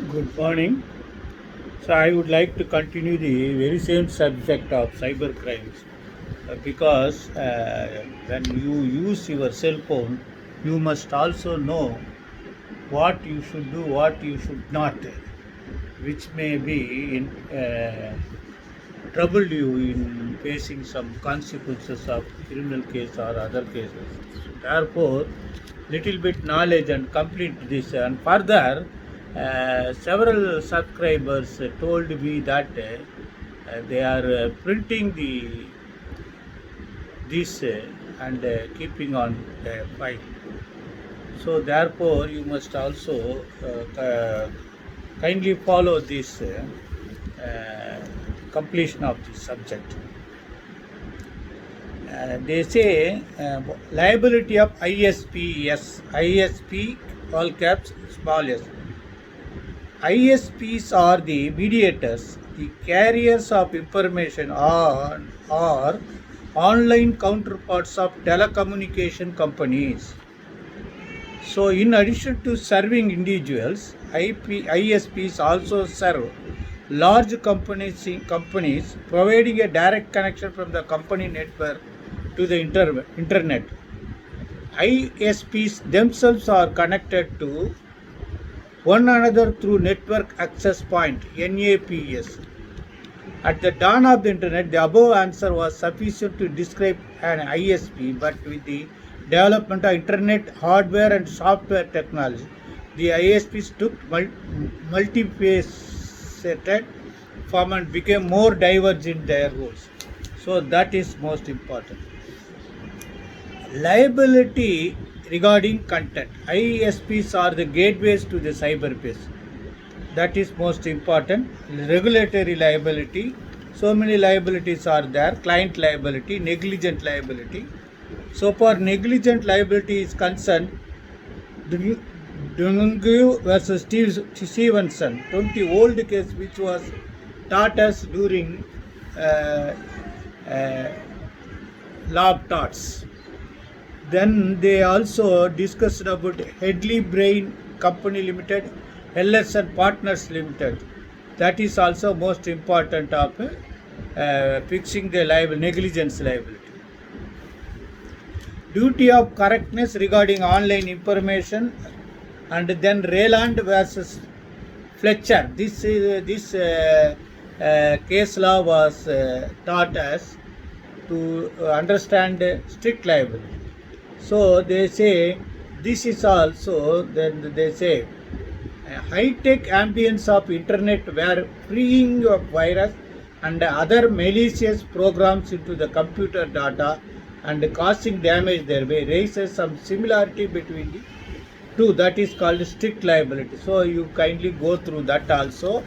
Good morning. So I would like to continue the very same subject of cyber crimes because when you use your cell phone, you must also know what you should do, what you should not, which may be trouble you in facing some consequences of criminal case or other cases. Therefore, little bit knowledge and complete this. And further, several subscribers told me that they are printing this and keeping on file. So therefore, you must also kindly follow this completion of this subject. They say liability of ISP, all caps, small s. ISPs are the mediators, the carriers of information or online counterparts of telecommunication companies. So, in addition to serving individuals, ISPs also serve large companies providing a direct connection from the company network to the internet. ISPs themselves are connected to one another through network access point (NAPS). At the dawn of the internet, the above answer was sufficient to describe an ISP, but with the development of internet hardware and software technology, the ISPs took multifaceted form and became more diverse in their roles. So that is most important. Liability regarding content. ISPs are the gateways to the cyberspace. That is most important. Regulatory liability. So many liabilities are there. Client liability, negligent liability. So for negligent liability is concerned, Dungu versus Stevenson, 20 old case which was taught us during uh, uh, lab talks. Then they also discussed about Headley Brain Company Limited, LS and Partners Limited. That is also most important of fixing the negligence liability. Duty of correctness regarding online information, and then Rayland versus Fletcher. This case law was taught us to understand strict liability. So they say this is also, then they say high-tech ambience of internet where freeing of virus and other malicious programs into the computer data and causing damage thereby raises some similarity between the two. That is called strict liability. So you kindly go through that also.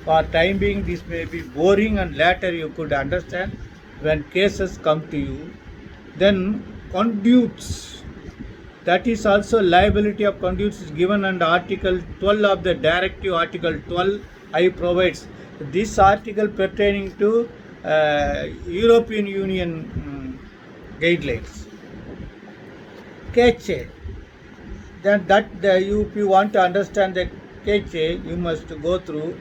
For time being, this may be boring, and later you could understand when cases come to you. Then conduits, that is also liability of conduits is given under Article 12 of the Directive. Article 12I provides this article pertaining to European Union guidelines. Cache, then if you want to understand the cache, you must go through.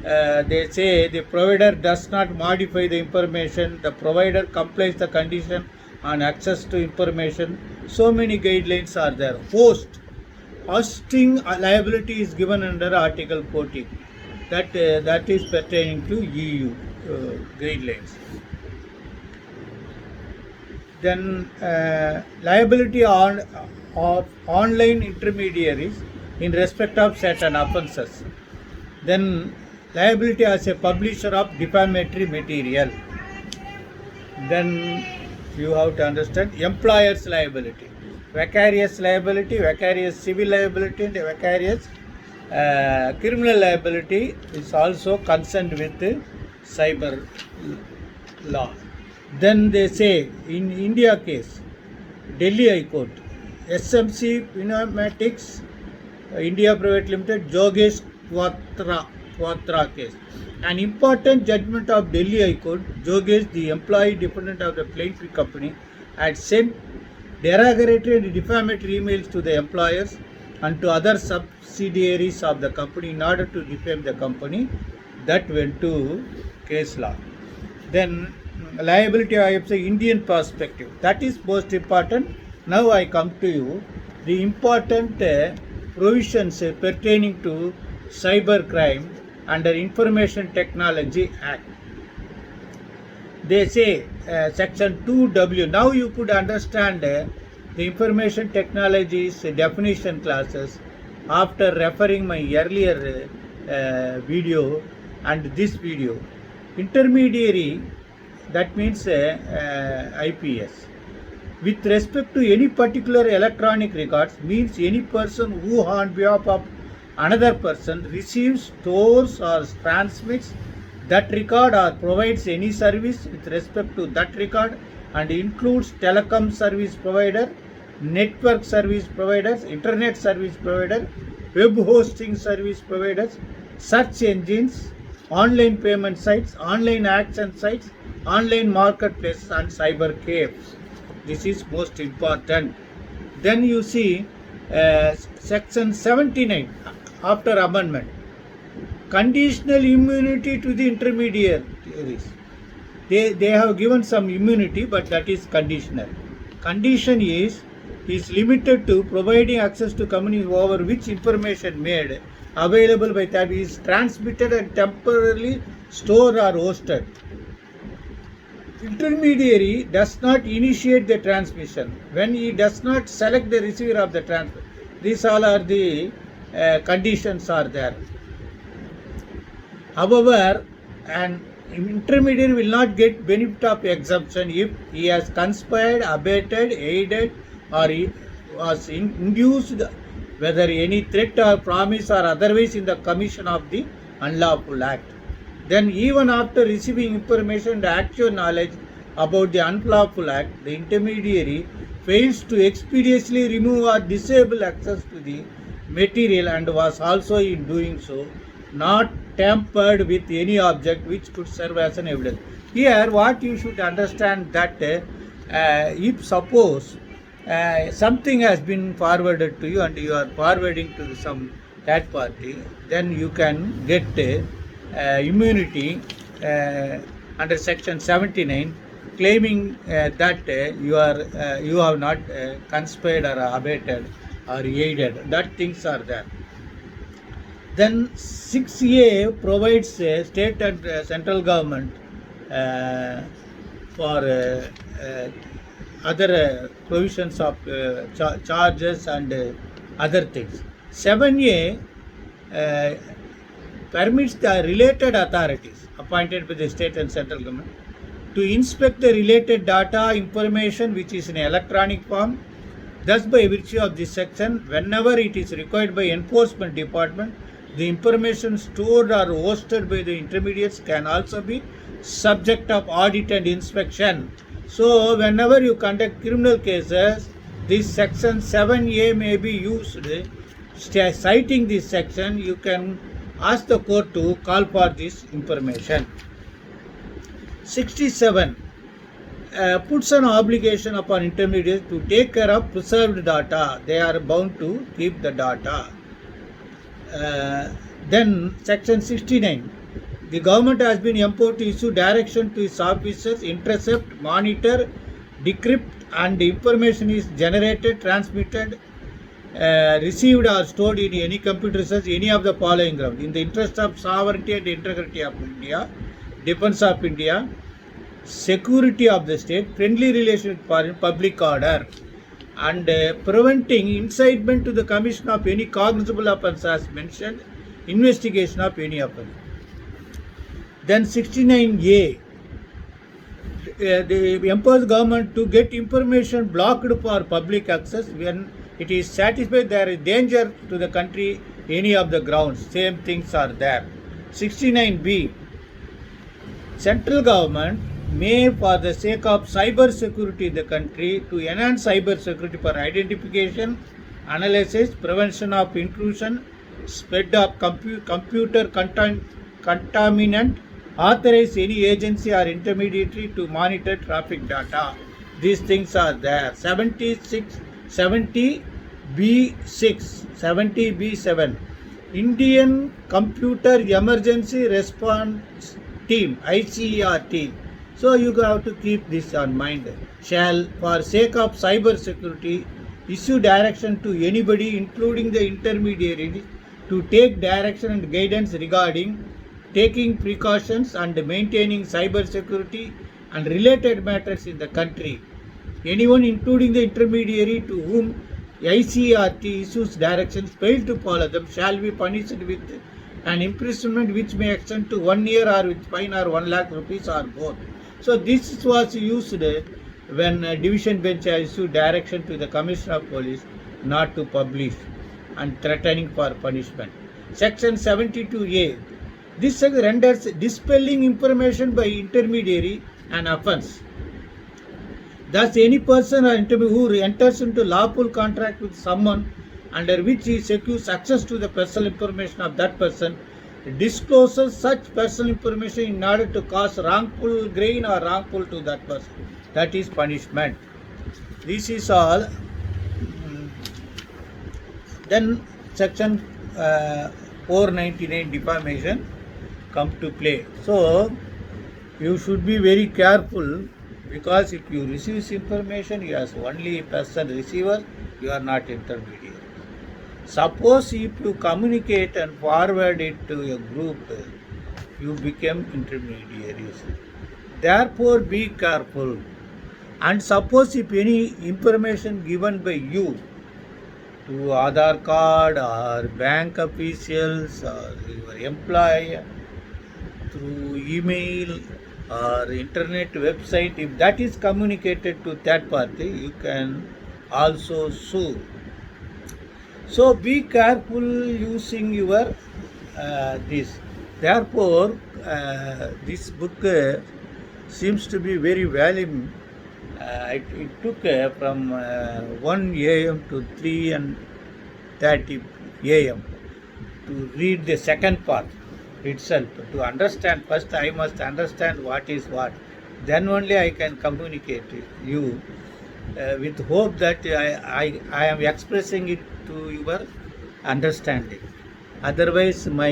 They say the provider does not modify the information, the provider complies the condition on access to information. So many guidelines are there. Hosting liability is given under Article 14. That is pertaining to EU guidelines. Then liability of online intermediaries in respect of certain offences. Then liability as a publisher of defamatory material. Then you have to understand employer's liability, vicarious civil liability, and vicarious criminal liability is also concerned with cyber law. Then they say in India case, Delhi High Court, SMC Pneumatics India Private Limited, Jogesh Quatra case. An important judgment of Delhi High Court, Jogesh, the employee dependent of the plaintiff company, had sent derogatory and defamatory emails to the employers and to other subsidiaries of the company in order to defame the company. That went to case law. Then liability, I have say Indian perspective. That is most important. Now I come to you the important provisions pertaining to cyber crime under Information Technology Act. They say section 2W. Now you could understand the information technologies definition classes after referring my earlier video and this video. Intermediary, that means IPS. With respect to any particular electronic records, means any person who on behalf of another person receives, stores or transmits that record or provides any service with respect to that record, and includes telecom service provider, network service providers, internet service provider, web hosting service providers, search engines, online payment sites, online action sites, online marketplaces and cyber cafes. This is most important. Then you see section 79 after amendment. Conditional immunity to the intermediaries. They have given some immunity, but that is conditional. Condition is limited to providing access to companies over which information made available by that is transmitted and temporarily stored or hosted. Intermediary does not initiate the transmission when he does not select the receiver of the transmission. These all are the conditions are there. However, an intermediary will not get benefit of exemption if he has conspired, abetted, aided, or he was induced, whether any threat or promise or otherwise in the commission of the unlawful act. Then even after receiving information and actual knowledge about the unlawful act, the intermediary fails to expeditiously remove or disable access to the material and was also in doing so not tampered with any object which could serve as an evidence. Here what you should understand that if suppose something has been forwarded to you and you are forwarding to some third party, then you can get immunity under section 79, claiming that you have not conspired or abetted or aided. That things are there. Then 6A provides state and central government for other provisions of charges and other things. 7A permits the related authorities appointed by the state and central government to inspect the related data information which is in electronic form. Thus, by virtue of this section, whenever it is required by enforcement department, the information stored or hosted by the intermediates can also be subject of audit and inspection. So, whenever you conduct criminal cases, this section 7A may be used. Citing this section, you can ask the court to call for this information. 67 puts an obligation upon intermediaries to take care of preserved data. They are bound to keep the data. Then section 69, the government has been empowered to issue direction to its officers, intercept, monitor, decrypt, and information is generated, transmitted, received or stored in any computer research, any of the following grounds: in the interest of sovereignty and integrity of India, defense of India, security of the state, friendly relation with foreign, public order, and preventing incitement to the commission of any cognizable offence as mentioned, investigation of any offence. Then 69A, the empowers government to get information blocked for public access when it is satisfied there is danger to the country, any of the grounds. Same things are there. 69B, central government may, for the sake of cyber security in the country, to enhance cyber security for identification, analysis, prevention of intrusion, spread of computer contaminant, authorize any agency or intermediary to monitor traffic data. These things are there. 70 B6, 70B7, Indian Computer Emergency Response Team, ICERT. So you have to keep this on mind. Shall, for sake of cyber security, issue direction to anybody, including the intermediary, to take direction and guidance regarding taking precautions and maintaining cyber security and related matters in the country. Anyone, including the intermediary to whom ICRT issues directions, fail to follow them shall be punished with an imprisonment which may extend to 1 year or with fine or 1 lakh rupees or both. So this was used when division bench issued direction to the Commissioner of Police not to publish and threatening for punishment. Section 72A. This renders dispelling information by intermediary an offence. Thus, any person or intermediary who enters into lawful contract with someone under which he secures access to the personal information of that person discloses such personal information in order to cause wrongful gain or wrongful to that person. That is punishment. This is all. Then section 499 defamation come to play. So you should be very careful, because if you receive this information, you are only person receiver, you are not intermediary. Suppose if you communicate and forward it to a group, you become intermediaries. Therefore be careful. And suppose if any information given by you to Aadhaar card or bank officials or your employer through email or internet website, if that is communicated to third party, you can also sue. So be careful using your this. Therefore, this book seems to be very valuable. It took from 1 a.m. to 3:30 a.m. to read the second part itself. To understand, first I must understand what is what. Then only I can communicate you with hope that I am expressing it to your understanding. Otherwise, my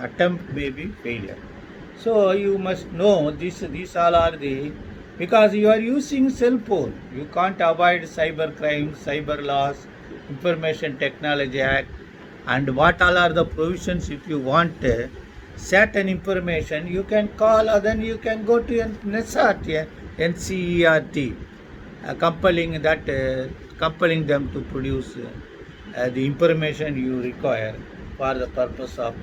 attempt may be failure. So you must know these all are the, because you are using cell phone, you can't avoid cyber crimes, cyber laws, Information Technology Act, and what all are the provisions. If you want certain information, you can call, or then you can go to NCERT, compelling them to produce the information you require for the purpose of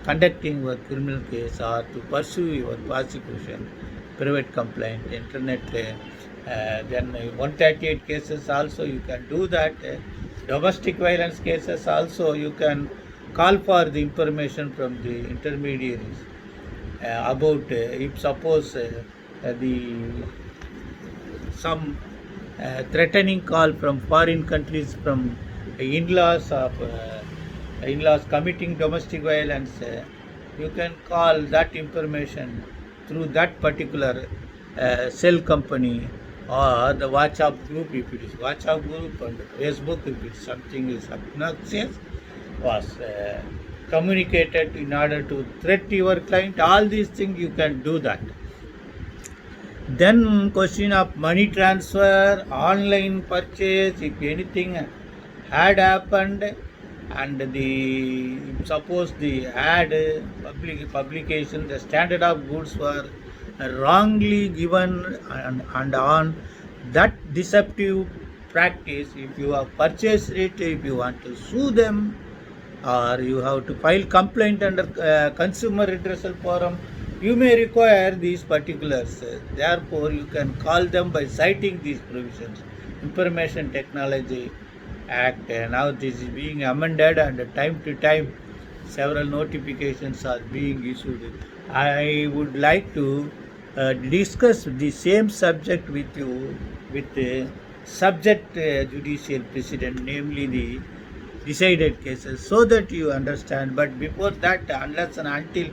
conducting your criminal case or to pursue your prosecution, private complaint, internet, then 138 cases also you can do that. Domestic violence cases also you can call for the information from the intermediaries about if suppose some threatening call from foreign countries, from in-laws committing domestic violence, you can call that information through that particular cell company or the WhatsApp group, if it is WhatsApp group, and Facebook if it's something is obnoxious was communicated in order to threat your client. All these things you can do that. Then question of money transfer, online purchase, if anything had happened and the suppose the ad publication, the standard of goods were wrongly given, and on that deceptive practice, if you have purchased it, if you want to sue them, or you have to file complaint under Consumer Redressal Forum, you may require these particulars. Therefore, you can call them by citing these provisions. Information Technology Act, now this is being amended, and time to time several notifications are being issued. I would like to discuss the same subject with you with the subject judicial precedent, namely the decided cases, so that you understand. But before that, unless and until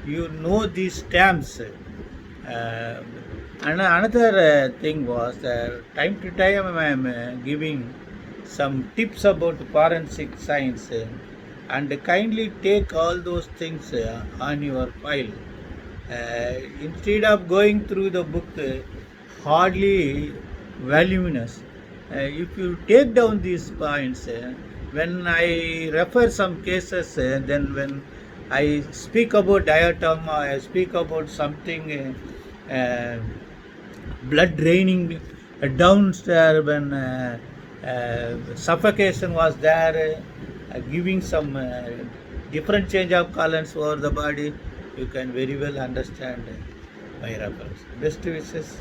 you know these terms, and another thing was time to time I am giving some tips about forensic science, and kindly take all those things on your file. Instead of going through the book hardly voluminous, if you take down these points, when I refer some cases, then when I speak about diatom, I speak about something blood draining downstairs when suffocation was there, giving some different change of colors over the body, you can very well understand my reference. Best wishes.